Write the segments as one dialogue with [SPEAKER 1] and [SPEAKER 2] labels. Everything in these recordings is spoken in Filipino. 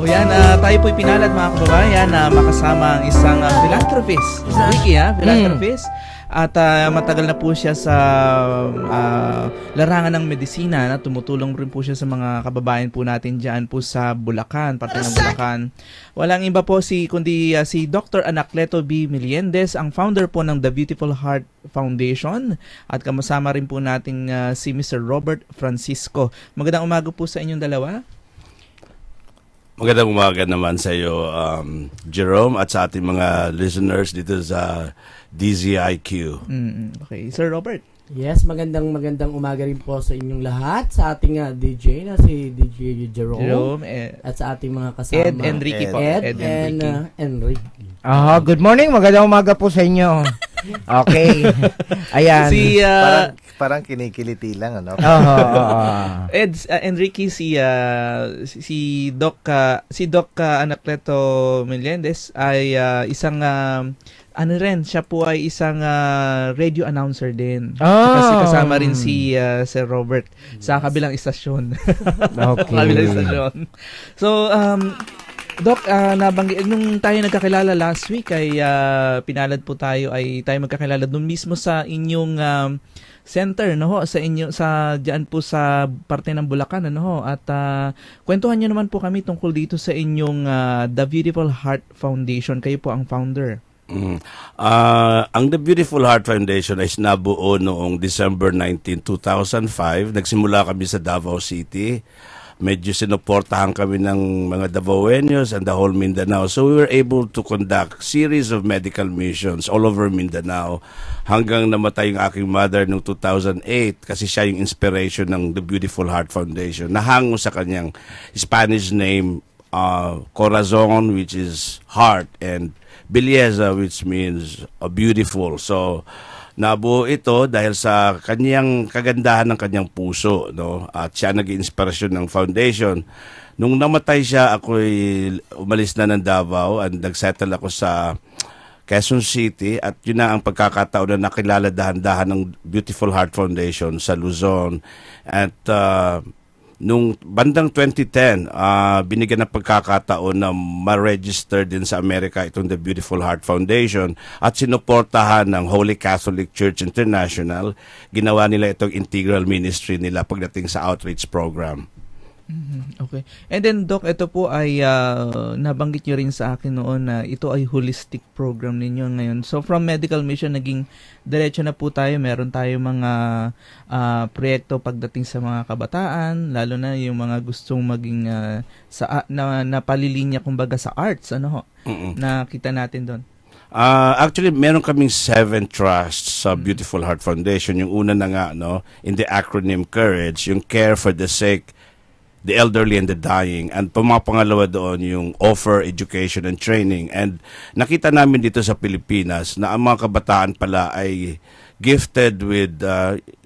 [SPEAKER 1] yan, tayo po'y pinalad mga kababayan na makasama ang isang philanthropist. Ricky, philanthropist. At matagal na po siya sa larangan ng medisina na tumutulong rin po siya sa mga kababayan po natin dyan po sa Bulacan, parte ng Bulacan. Walang iba po kundi si Dr. Anacleto B. Meliendez, ang founder po ng The Beautiful Heart Foundation. At kamasama rin po natin si Mr. Robert Francisco. Magandang umaga po sa inyong dalawa.
[SPEAKER 2] Magandang umaga naman sa iyo, Jerome, at sa ating mga listeners dito sa DZIQ.
[SPEAKER 1] Okay, Sir Robert.
[SPEAKER 3] Yes, magandang umaga rin po sa inyong lahat, sa ating DJ na si DJ Jerome at sa ating mga kasama.
[SPEAKER 1] Ed and Ricky po.
[SPEAKER 3] Ed and Enrique.
[SPEAKER 4] Good morning, magandang umaga po sa inyo. Okay. Ayan.
[SPEAKER 1] Si
[SPEAKER 5] parang kinikiliti lang, ano?
[SPEAKER 1] Ed, Enrique, si Doc Anacleto Meliendez ay isang siya po ay isang radio announcer din. Kasi kasama rin si Sir Robert sa kabilang istasyon.
[SPEAKER 4] Okay.
[SPEAKER 1] Kabilang istasyon. So, Doc, nabanggit nung tayo nagkakilala last week ay pinalad po tayo magkakilala doon mismo sa inyong center, no ho, sa diyan po sa parte ng Bulacan, ano ho, at kwentuhan niyo naman po kami tungkol dito sa inyong The Beautiful Heart Foundation. Kayo po ang founder.
[SPEAKER 2] Ang The Beautiful Heart Foundation ay nabuo noong December 19, 2005. Nagsimula kami sa Davao City. Medyo sinuportahan kami ng mga Davaoenos and the whole Mindanao. So we were able to conduct series of medical missions all over Mindanao hanggang namatay yung aking mother noong 2008 kasi siya yung inspiration ng The Beautiful Heart Foundation. Nahango sa kanyang Spanish name, Corazon, which is heart, and Belleza, which means beautiful. So nabuo ito dahil sa kanyang kagandahan ng kanyang puso, no? At siya naging inspirasyon ng foundation. Nung namatay siya, ako'y umalis na ng Davao and nagsettle ako sa Quezon City at yun na ang pagkakataon na nakilala dahan-dahan ng Beautiful Heart Foundation sa Luzon. At nung bandang 2010, binigyan ng pagkakataon na ma-register din sa Amerika itong The Beautiful Heart Foundation at sinuportahan ng Holy Catholic Church International. Ginawa nila itong integral ministry nila pagdating sa outreach program.
[SPEAKER 1] Okay. And then, Doc, ito po ay nabanggit nyo rin sa akin noon na ito ay holistic program ninyo ngayon. So, from medical mission, naging diretso na po tayo. Meron tayo mga proyekto pagdating sa mga kabataan, lalo na yung mga gustong maging napalilinya kumbaga sa arts, ano ho, nakita natin doon.
[SPEAKER 2] Actually, meron kaming 7 trusts sa Beautiful Heart Foundation. Yung una na nga, no, in the acronym COURAGE, yung Care for the Sick, the Elderly and the Dying, and pangalawa doon yung Offer Education and Training. And nakita namin dito sa Pilipinas na ang mga kabataan pala ay gifted with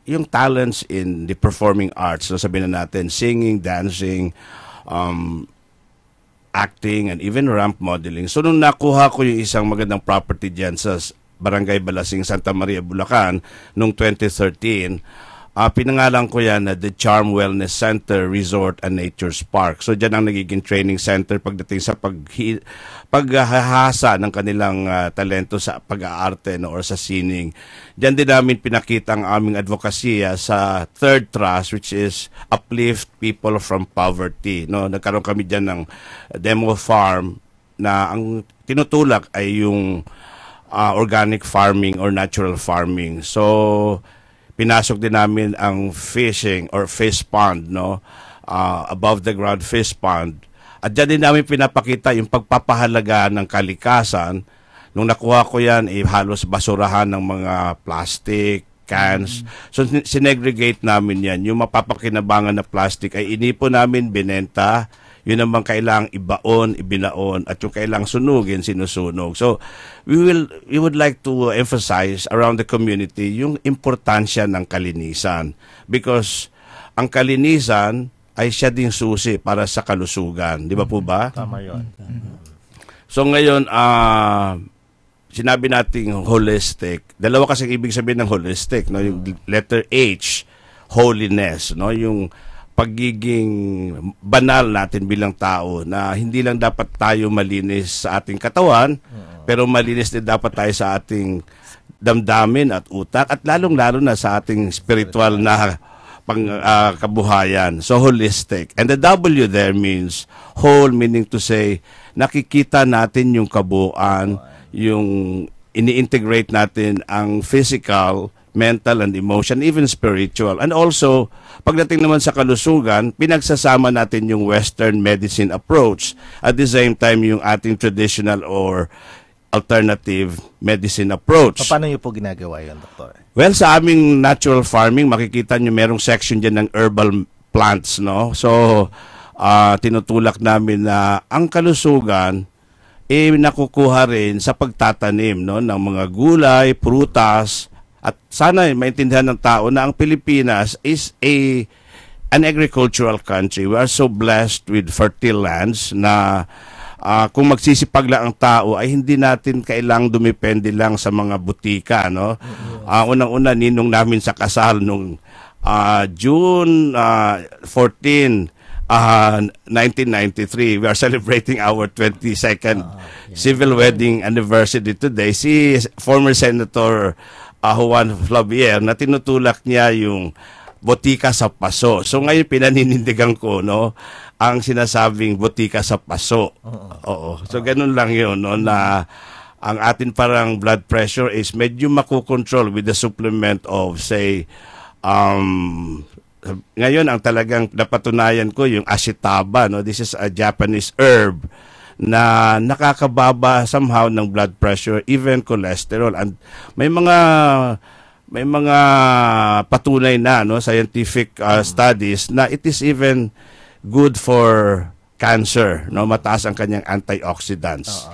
[SPEAKER 2] yung talents in the performing arts. So sabihin na natin, singing, dancing, acting, and even ramp modeling. So nung nakuha ko yung isang magandang property dyan sa Barangay Balasing, Santa Maria, Bulacan, noong 2013, pinangalan ko yan na The Charm Wellness Center, Resort and Nature Park. So dyan ang nagiging training center pagdating sa paghahasa ng kanilang talento sa pag-aarte, no, or sa sining. Dyan din namin pinakita ang aming advokasya sa third trust, which is Uplift People from Poverty. No? Nagkaroon kami dyan ng demo farm na ang tinutulak ay yung organic farming or natural farming. So pinasok din namin ang fishing or fish pond, no? Above the ground fish pond. At dyan din namin pinapakita yung pagpapahalaga ng kalikasan. Nung nakuha ko yan, halos basurahan ng mga plastic, cans. So sinegregate namin yan. Yung mapapakinabangan na plastic ay inipon namin, binenta. Yun naman kailangang ibaon, ibinaon, at yung kailangang sunugin, sinusunog. So, we would like to emphasize around the community yung importansya ng kalinisan. Because ang kalinisan ay siya ding susi para sa kalusugan. Di ba po ba?
[SPEAKER 5] Tama yun.
[SPEAKER 2] So, ngayon, sinabi nating holistic. Dalawa kasi ibig sabihin ng holistic. No? Yung letter H, holiness. No? Yung pagiging banal natin bilang tao, na hindi lang dapat tayo malinis sa ating katawan, pero malinis din dapat tayo sa ating damdamin at utak, at lalong-lalo na sa ating spiritual na kabuhayan. So holistic. And the W there means whole, meaning to say nakikita natin yung kabuuan, yung ini-integrate natin ang physical, mental and emotion, even spiritual. And also, pagdating naman sa kalusugan, pinagsasama natin yung Western medicine approach, at the same time yung ating traditional or alternative medicine approach.
[SPEAKER 5] Paano niyo po ginagawa yun, Doktor?
[SPEAKER 2] Well, sa aming natural farming, makikita nyo merong section dyan ng herbal plants, no? So, tinutulak namin na ang kalusugan nakukuha rin sa pagtatanim, no, ng mga gulay, prutas, at sana maintindihan ng tao na ang Pilipinas is an agricultural country. We are so blessed with fertile lands na kung magsisipag lang ang tao ay hindi natin kailangang dumepende lang sa mga butika, no? Unang-una, ninong namin sa kasal nung June 14, 1993. We are celebrating our 22nd civil wedding anniversary today. Si former Senator Juan Flavier, na tinutulak niya yung botika sa paso. So ngayon pinaninindigan ko, no, ang sinasabing botika sa paso. Oo. So ganun lang yun, no, na ang atin parang blood pressure is medyo makukontrol with the supplement of, say, ngayon ang talagang napatunayan ko yung ashitaba, no. This is a Japanese herb na nakakababa somehow ng blood pressure, even cholesterol. And may mga patunay na, no, scientific studies na it is even good for cancer, no, mataas ang kanyang antioxidants.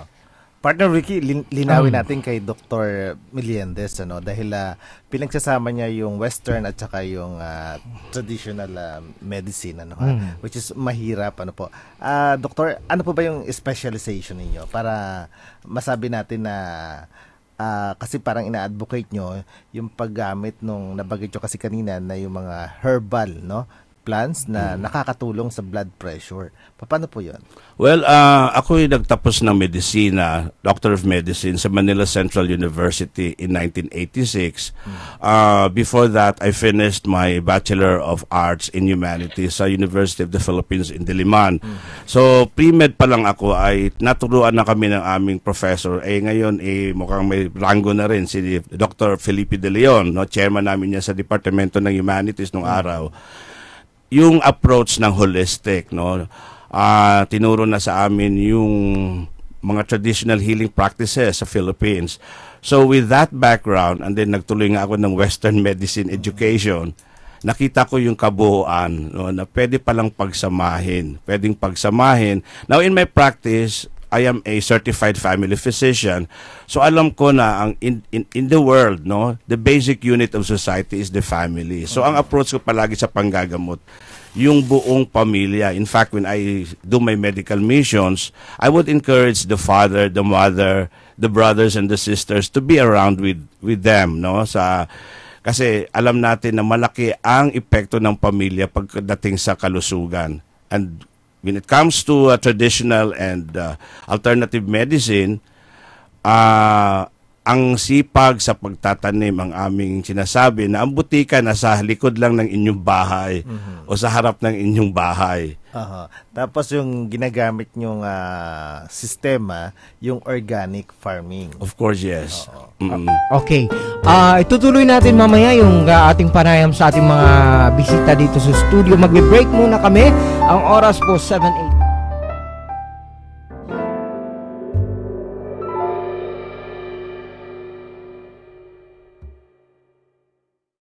[SPEAKER 5] Partner Ricky, linawin natin kay Dr. Meliendez, ano, dahil pinagsasama niya yung Western at saka yung traditional medicine, ano, which is mahirap, ano po. Doktor, ano po ba yung specialization ninyo para masabi natin na kasi parang ina-advocate nyo yung paggamit nung nabagay nyo kasi kanina na yung mga herbal, no, plants na nakakatulong sa blood pressure. Paano po yun?
[SPEAKER 2] Well, ako'y nagtapos ng medisina, Doctor of Medicine, sa Manila Central University in 1986. Before that, I finished my Bachelor of Arts in Humanities sa University of the Philippines in Diliman. So, pre-med pa lang ako ay naturuan na kami ng aming professor. Ngayon, mukhang may rango na rin si Dr. Felipe De Leon, no? Chairman namin niya sa Departamento ng Humanities nung araw. Yung approach ng holistic, no, tinuro na sa amin yung mga traditional healing practices sa Philippines. So with that background, and then nagtuloy nga ako ng Western medicine education, nakita ko yung kabuuan, no, na pwede palang pagsamahin, pwedeng pagsamahin. Now in my practice, I am a certified family physician. So alam ko na ang in the world, no, the basic unit of society is the family. So ang approach ko palagi sa panggagamot, yung buong pamilya. In fact, when I do my medical missions, I would encourage the father, the mother, the brothers and the sisters to be around with them, no, kasi alam natin na malaki ang epekto ng pamilya pagdating sa kalusugan. And when it comes to traditional and alternative medicine, ang sipag sa pagtatanim ang aming sinasabi na ang butika nasa likod lang ng inyong bahay o sa harap ng inyong bahay.
[SPEAKER 5] Tapos yung ginagamit nyong sistema, yung organic farming.
[SPEAKER 2] Of course, yes.
[SPEAKER 4] Okay. Itutuloy natin mamaya yung ating panayam sa ating mga bisita dito sa studio. Magbe-break muna kami. Ang oras po 7:08.